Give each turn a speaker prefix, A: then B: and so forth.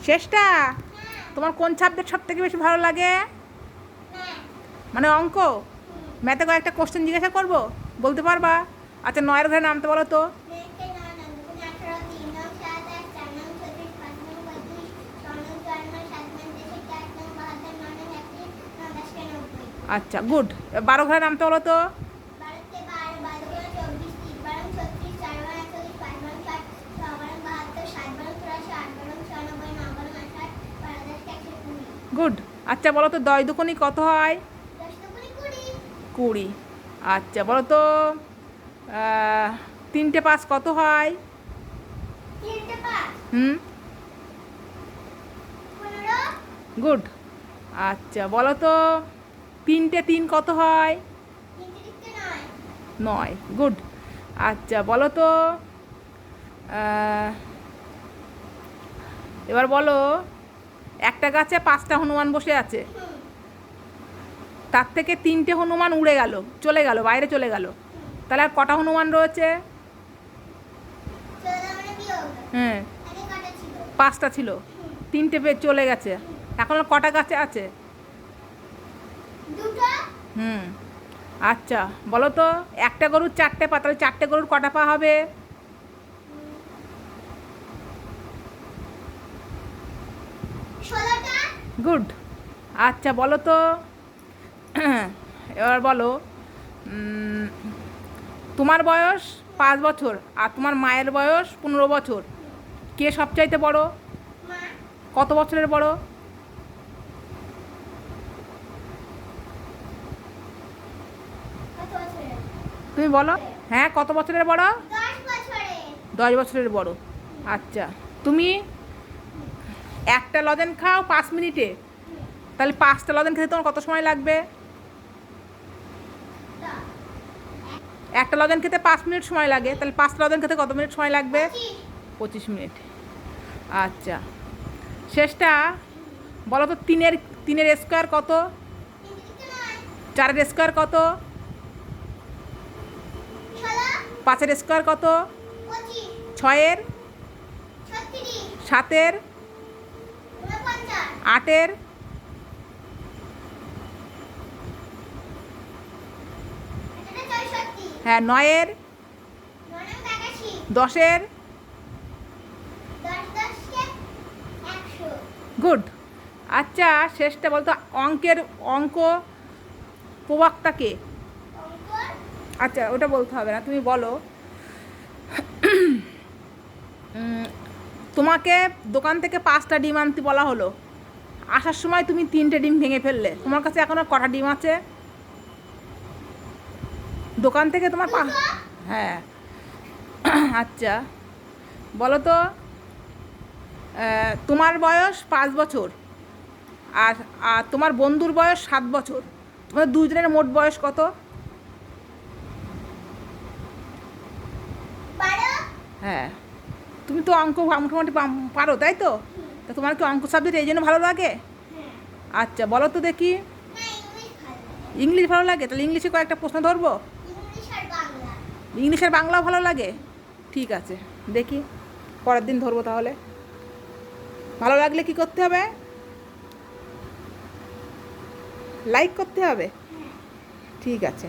A: শেষটা তোমার কোন সাবজেক্ট সব থেকে বেশি ভালো লাগে? মানে অঙ্ক? ম্যাথে কয়েকটা কোশ্চেন জিজ্ঞাসা করবো, বলতে পারবা? আচ্ছা, 9 ঘরে নামতে বলো তো। আচ্ছা, গুড। 12 ঘরে নামতে বলো তো। গুড। আচ্ছা বলো তো, 10 দুগুণে কত হয়? 20। আচ্ছা বলো তো, 3টে 5 কত হয়? হুম, গুড। আচ্ছা বলো তো, 3টে 3 কত হয়? 9। গুড। আচ্ছা বলো তো, এবার বলো, একটা গাছে 5টা হনুমান বসে আছে, তার থেকে 3টে হনুমান উড়ে গেল, চলে গেল, বাইরে চলে গেল, তাহলে আর কটা হনুমান রয়েছে? হ্যাঁ, 5টা ছিল, 3টে চলে গেছে, এখন আর কটা গাছে আছে? হুম। আচ্ছা বলো তো, একটা গরুর 4টে পা, তাহলে 4টে গরুর কটা পা হবে? গুড। আচ্ছা বলো তো, এবার বলো, তোমার বয়স 5 বছর আর তোমার মায়ের বয়স 15 বছর, কে সবচাইতে বড়? কত বছরের বড়? তুমি বলো। হ্যাঁ, কত বছরের বড়? 10 বছরের বড়। আচ্ছা, তুমি একটা লজেন খাও 5 মিনিটে, তাহলে 5টা লজেন খেতে তোমার কত সময় লাগবে? একটা লজেন খেতে 5 মিনিট সময় লাগে, তাহলে 5টা লজেন খেতে কত মিনিট সময় লাগবে? 25 মিনিট। আচ্ছা, শেষটা বলো তো, 3-এর স্কোয়ার কত? 4-এর স্কোয়ার কত? 5-এর স্কোয়ার কত? 6-এর? 7-এর? 8-এর? হ্যাঁ, 9-এর? 10-এর? গুড। আচ্ছা, শেষটা বলতো, অঙ্ক প্রবক্তা কে? আচ্ছা, ওটা বলতে হবে না, তুমি বলো, তোমাকে দোকান থেকে 5টা ডিম আনতে বলা হলো, আসার সময় তুমি 3টে ডিম ভেঙে ফেললে, তোমার কাছে এখন আর কটা ডিম আছে? দোকান থেকে তোমার হ্যাঁ। আচ্ছা বলো তো, তোমার বয়স 5 বছর আর আর তোমার বন্ধুর বয়স 7 বছর, তোমাদের দুজনের মোট বয়স কত? হ্যাঁ, তুমি তো অঙ্ক মোটামুটি পারো, তাই তো? তা তোমার কি অঙ্ক সাবজেক্ট এই জন্য ভালো লাগে? আচ্ছা বলো তো দেখি। ইংলিশ ভালো লাগে? তাহলে ইংলিশে কয়েকটা প্রশ্ন ধরবো। ইংলিশ আর বাংলাও ভালো লাগে? ঠিক আছে, দেখি, পরের দিন ধরবো তাহলে। ভালো লাগলে কি করতে হবে? লাইক করতে হবে। ঠিক আছে।